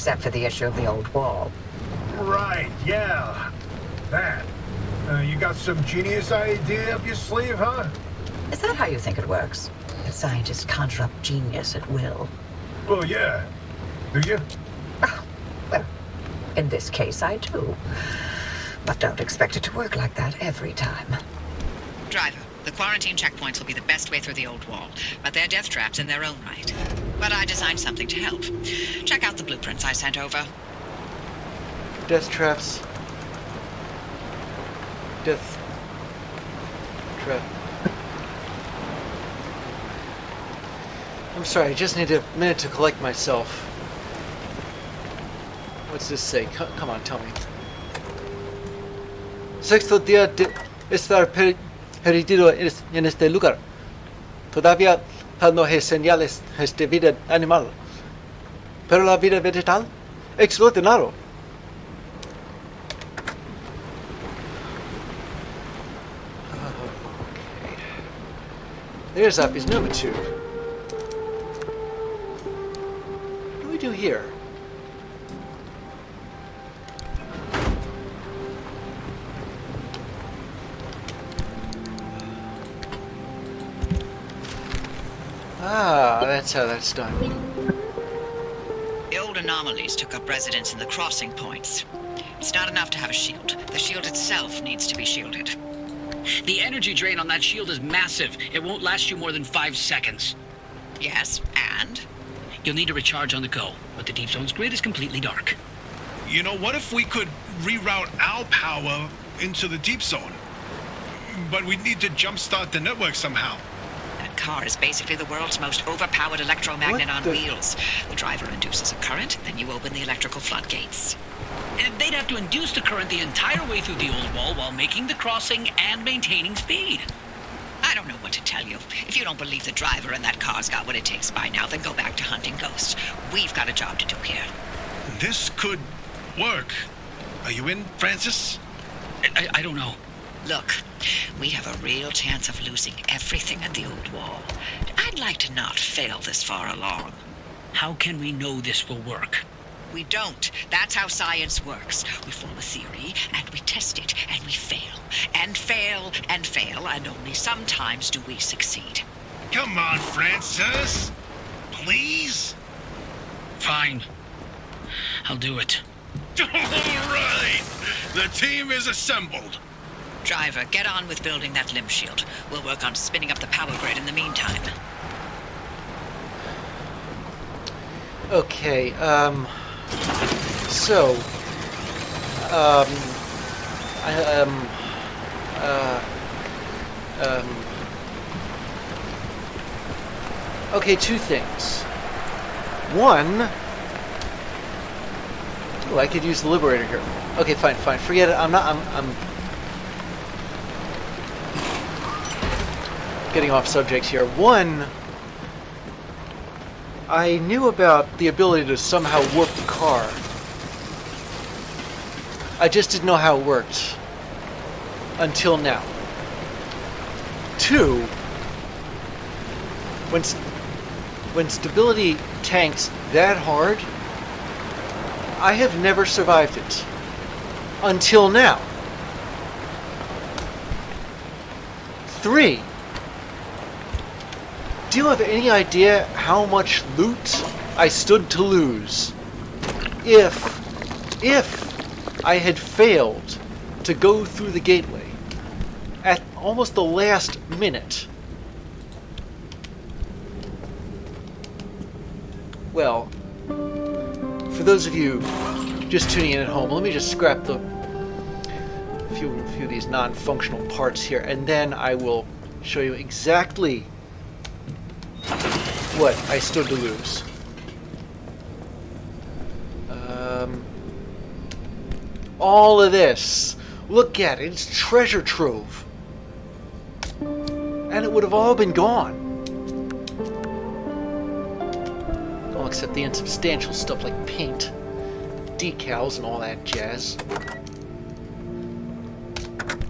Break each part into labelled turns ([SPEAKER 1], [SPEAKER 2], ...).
[SPEAKER 1] except for the issue of the old wall.
[SPEAKER 2] Right, yeah. That. You got some genius idea up your sleeve, huh?
[SPEAKER 1] Is that how you think it works? That scientists conjure up genius at will?
[SPEAKER 2] Well, yeah. Do you?
[SPEAKER 1] Oh, well, in this case I do. But don't expect it to work like that every time.
[SPEAKER 3] Driver, the quarantine checkpoints will be the best way through the old wall, but they're death traps in their own right. But I designed something to help. Check out the blueprints I sent over.
[SPEAKER 4] Death traps. Death trap. I'm sorry, I just need a minute to collect myself. What's this say? Come on, tell me. Sexto día de estar perdido en este lugar. Todavía no hay señales de vida animal. Pero la vida vegetal, extraordinario. Okay. There's Appy's number 2. What do we do here? Ah, that's how that's done.
[SPEAKER 3] The old anomalies took up residence in the crossing points. It's not enough to have a shield. The shield itself needs to be shielded.
[SPEAKER 5] The energy drain on that shield is massive. It won't last you more than 5 seconds.
[SPEAKER 3] Yes, and?
[SPEAKER 5] You'll need to recharge on the go, but the Deep Zone's grid is completely dark.
[SPEAKER 6] You know, what if we could reroute our power into the Deep Zone? But we'd need to jumpstart the network somehow.
[SPEAKER 3] That car is basically the world's most overpowered electromagnet on
[SPEAKER 4] the-
[SPEAKER 3] wheels. The driver induces a current, then you open the electrical floodgates.
[SPEAKER 5] And they'd have to induce the current the entire way through the old wall while making the crossing and maintaining speed.
[SPEAKER 3] I don't know what to tell you. If you don't believe the driver and that car's got what it takes by now, then go back to hunting ghosts. We've got a job to do here.
[SPEAKER 6] This could work. Are you in, Francis?
[SPEAKER 5] I don't know.
[SPEAKER 3] Look, we have a real chance of losing everything at the old wall. I'd like to not fail this far along.
[SPEAKER 5] How can we know this will work?
[SPEAKER 3] We don't. That's how science works. We form a theory, and we test it, and we fail. And fail, and fail, and only sometimes do we succeed.
[SPEAKER 6] Come on, Francis. Please?
[SPEAKER 5] Fine. I'll do it.
[SPEAKER 6] All right. The team is assembled.
[SPEAKER 3] Driver, get on with building that limb shield. We'll work on spinning up the power grid in the meantime.
[SPEAKER 4] Okay, okay, 2 things. One, oh, I could use the Liberator here. Okay, fine, forget it. I'm getting off subject here. One, I knew about the ability to somehow warp the car. I just didn't know how it worked. Until now. 2, when stability tanks that hard, I have never survived it. Until now. 3, do you have any idea how much loot I stood to lose if I had failed to go through the gateway at almost the last minute? Well, for those of you just tuning in at home, let me just scrap the few of these non-functional parts here, and then I will show you exactly what I stood to lose. All of this. Look at it. It's treasure trove. And it would have all been gone. All except the insubstantial stuff like paint, decals, and all that jazz.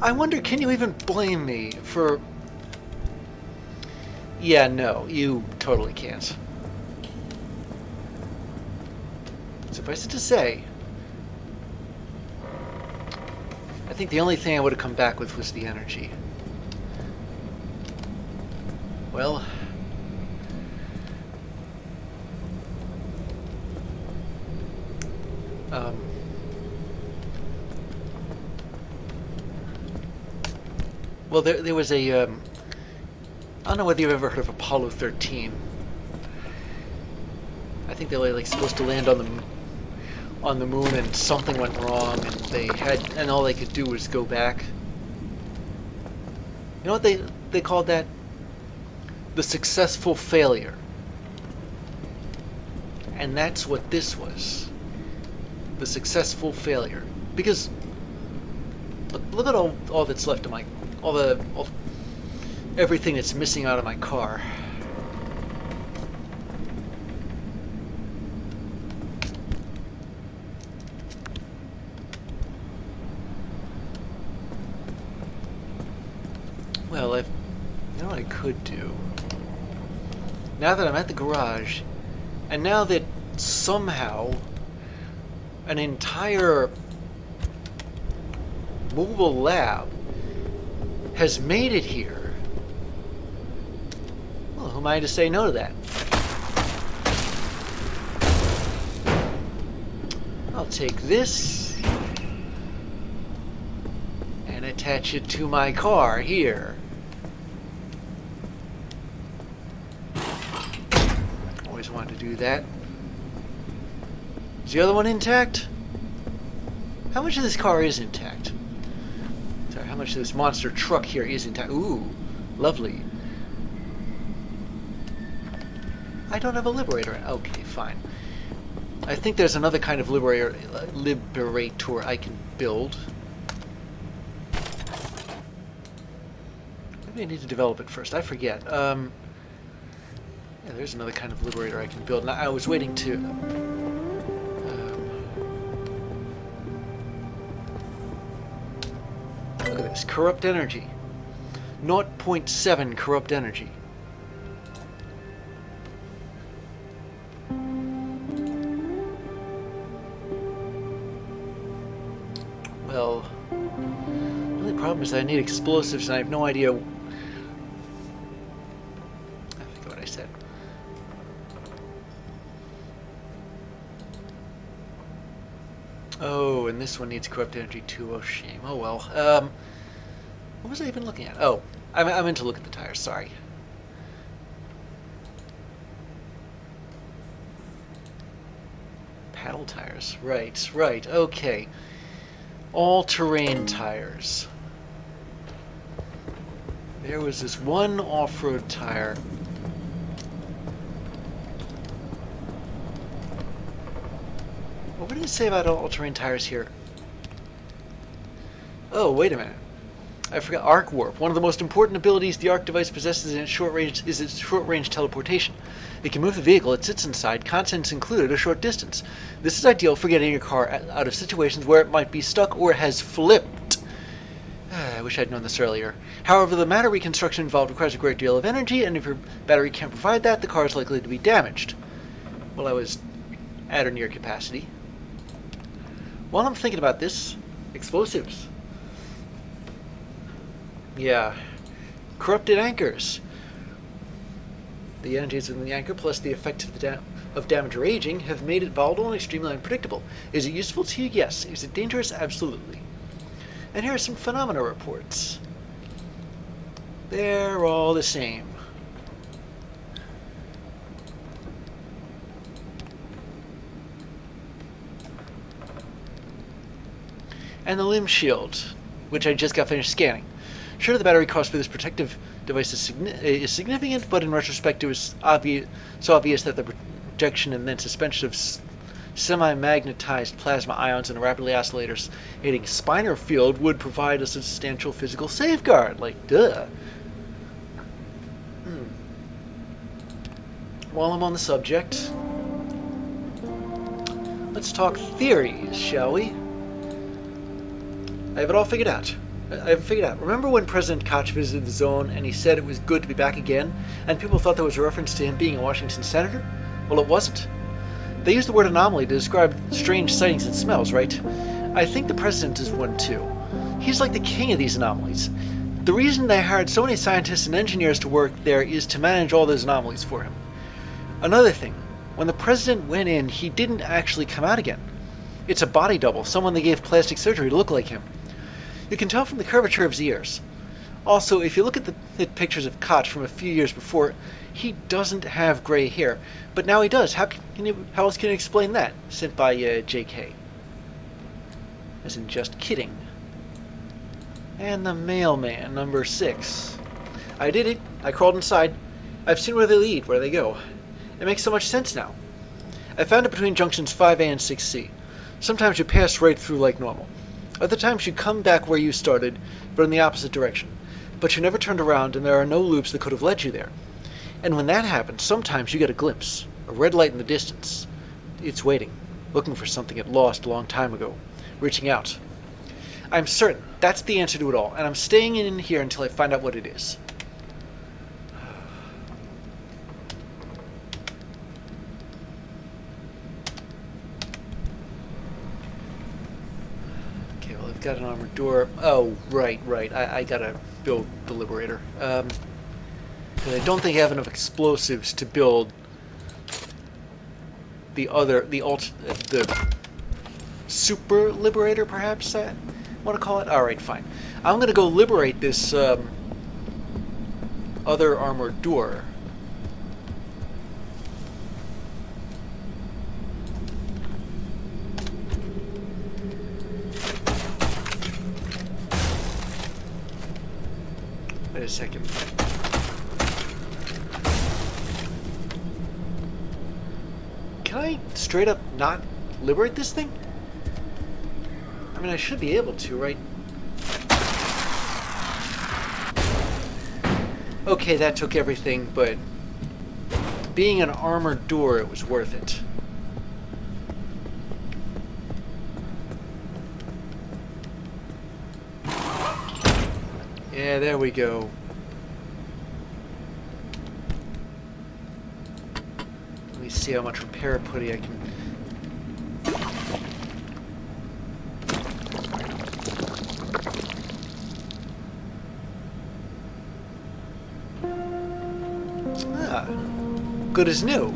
[SPEAKER 4] I wonder, can you even blame me for... Yeah, no, you totally can't. Suffice it to say, I think the only thing I would have come back with was the energy. Well, well, there was a, I don't know whether you've ever heard of Apollo 13. I think they were like supposed to land on the moon, and something went wrong, and all they could do was go back. You know what they called that? The successful failure. And that's what this was. The successful failure. Because look at all that's left of my everything that's missing out of my car. Well, you know what I could do? Now that I'm at the garage, and now that somehow an entire mobile lab has made it here, well, who am I to say no to that? I'll take this and attach it to my car here. Always wanted to do that. Is the other one intact? How much of this car is intact? Sorry, how much of this monster truck here is intact? Ooh, lovely. I don't have a liberator. Okay, fine. I think there's another kind of liberator I can build. Maybe I need to develop it first. I forget. Yeah, there's another kind of liberator I can build. Now, I was waiting to... look at this. Corrupt energy. 0.7 corrupt energy. Well, the only problem is I need explosives and I have no idea... I forget what I said. Oh, and this one needs corrupt energy too. Oh, shame. Oh, well. What was I even looking at? Oh, I meant to look at the tires. Sorry. Paddle tires. Right, right. Okay. All-terrain tires. There was this one off-road tire. What did it say about all-terrain tires here? Oh, wait a minute. I forgot arc warp. One of the most important abilities the arc device possesses in its short range is its short-range teleportation. It can move the vehicle it sits inside, contents included, a short distance. This is ideal for getting your car out of situations where it might be stuck or has flipped. I wish I'd known this earlier. However, the matter reconstruction involved requires a great deal of energy, and if your battery can't provide that, the car is likely to be damaged. Well, I was at or near capacity. While I'm thinking about this, explosives. Yeah. Corrupted anchors. The energies in the anchor plus the effect of damage or aging have made it volatile and extremely unpredictable. Is it useful to you? Yes. Is it dangerous? Absolutely. And here are some phenomena reports. They're all the same. And the limb shield, which I just got finished scanning. Sure, the battery cost for this protective device is significant, but in retrospect it was so obvious that the projection and then suspension of semi-magnetized plasma ions in a rapidly oscillating spinor field would provide a substantial physical safeguard. Like, duh. While I'm on the subject, let's talk theories, shall we? I have it all figured out. Remember when President Koch visited the zone and he said it was good to be back again, and people thought that was a reference to him being a Washington senator? Well, it wasn't. They use the word anomaly to describe strange sightings and smells, right? I think the President is one too. He's like the king of these anomalies. The reason they hired so many scientists and engineers to work there is to manage all those anomalies for him. Another thing, when the President went in, he didn't actually come out again. It's a body double, someone they gave plastic surgery to look like him. You can tell from the curvature of his ears. Also, if you look at the pictures of Koch from a few years before, he doesn't have gray hair, but now he does. How else can you explain that? Sent by JK. As in just kidding. And the mailman, number 6. I did it. I crawled inside. I've seen where they lead, where they go. It makes so much sense now. I found it between junctions 5A and 6C. Sometimes you pass right through like normal. Other times you come back where you started, but in the opposite direction. But you never turned around, and there are no loops that could have led you there. And when that happens, sometimes you get a glimpse, a red light in the distance. It's waiting, looking for something it lost a long time ago, reaching out. I'm certain that's the answer to it all, and I'm staying in here until I find out what it is. Okay, well, I've got an armored door. Oh, right. I gotta build the Liberator. But I don't think I have enough explosives to build the Super Liberator, perhaps I want to call it? Alright, fine. I'm going to go liberate this other armored door. Wait a second. Can I straight up not liberate this thing? I mean, I should be able to, right? Okay, that took everything, but being an armored door, it was worth it. Yeah, there we go. Let me see how much repair putty I can... Good as new.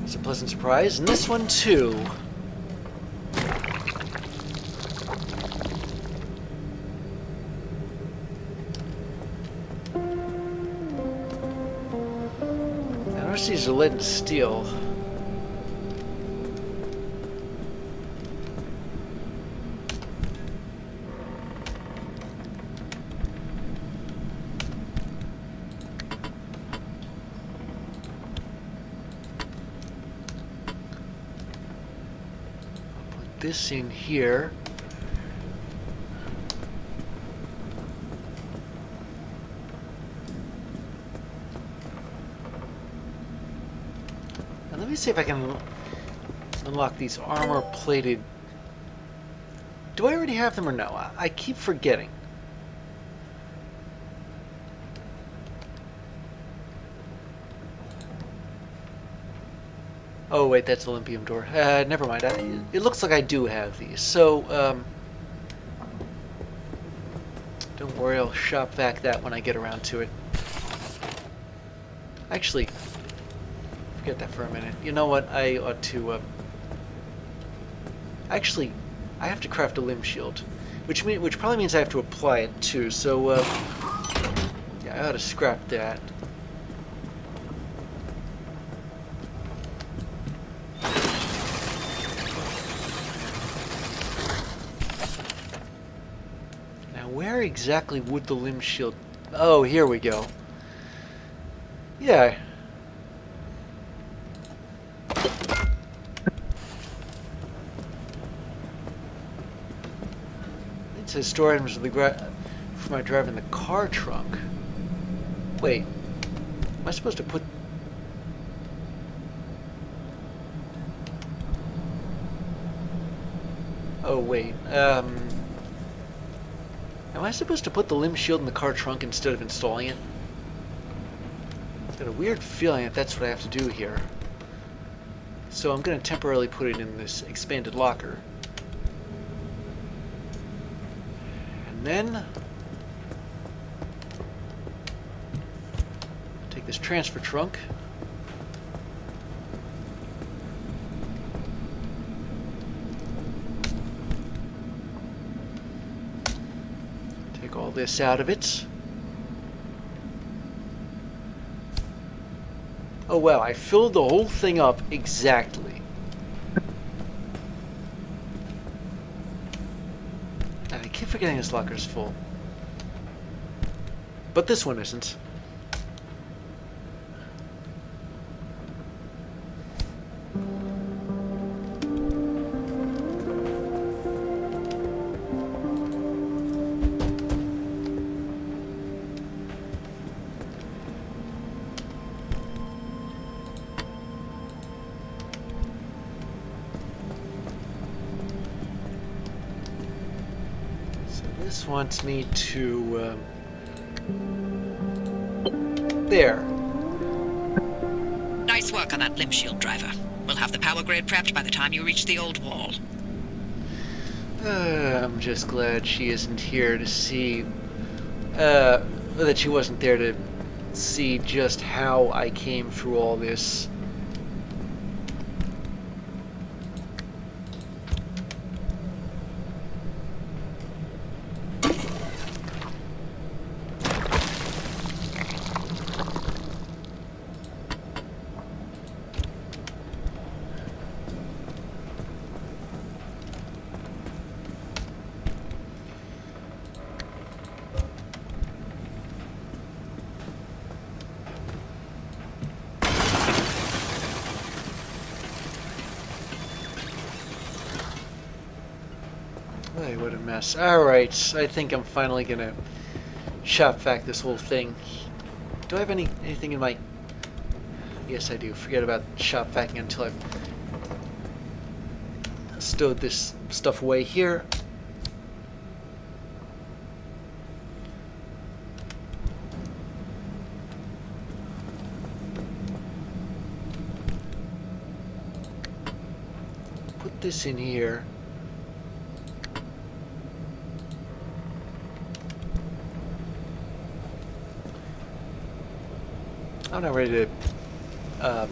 [SPEAKER 4] It's a pleasant surprise, and this one too. Now, the rest of these are lead and steel. This in here. And let me see if I can unlock these armor-plated... Do I already have them or no? I keep forgetting. Oh wait, that's Olympium door. Never mind. It looks like I do have these. So, don't worry, I'll shop vac that when I get around to it. Actually, forget that for a minute. You know what? I ought to. Actually, I have to craft a limb shield, which probably means I have to apply it too. So, yeah, I ought to scrap that. Where exactly would the limb shield... Oh, here we go. Yeah. It says store items for my drive in the car trunk. Wait. Am I supposed to put... Oh, wait. Am I supposed to put the limb shield in the car trunk instead of installing it? I've got a weird feeling that that's what I have to do here. So I'm going to temporarily put it in this expanded locker. And then take this transfer trunk. Take all this out of it. Oh wow, I filled the whole thing up exactly. And I keep forgetting this locker's full. But this one isn't. This wants me to, there.
[SPEAKER 3] Nice work on that limb shield, driver. We'll have the power grid prepped by the time you reach the old wall.
[SPEAKER 4] I'm just glad she isn't here to see, that she wasn't there to see just how I came through all this. Boy, what a mess. Alright, I think I'm finally gonna shop vac this whole thing. Do I have anything in my... Yes, I do. Forget about shop vacing until I've stowed this stuff away here. Put this in here. I'm not ready to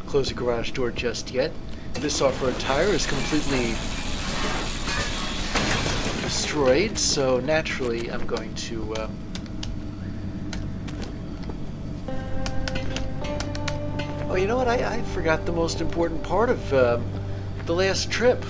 [SPEAKER 4] close the garage door just yet. This off-road tire is completely destroyed, so naturally I'm going to oh, you know what? I forgot the most important part of the last trip.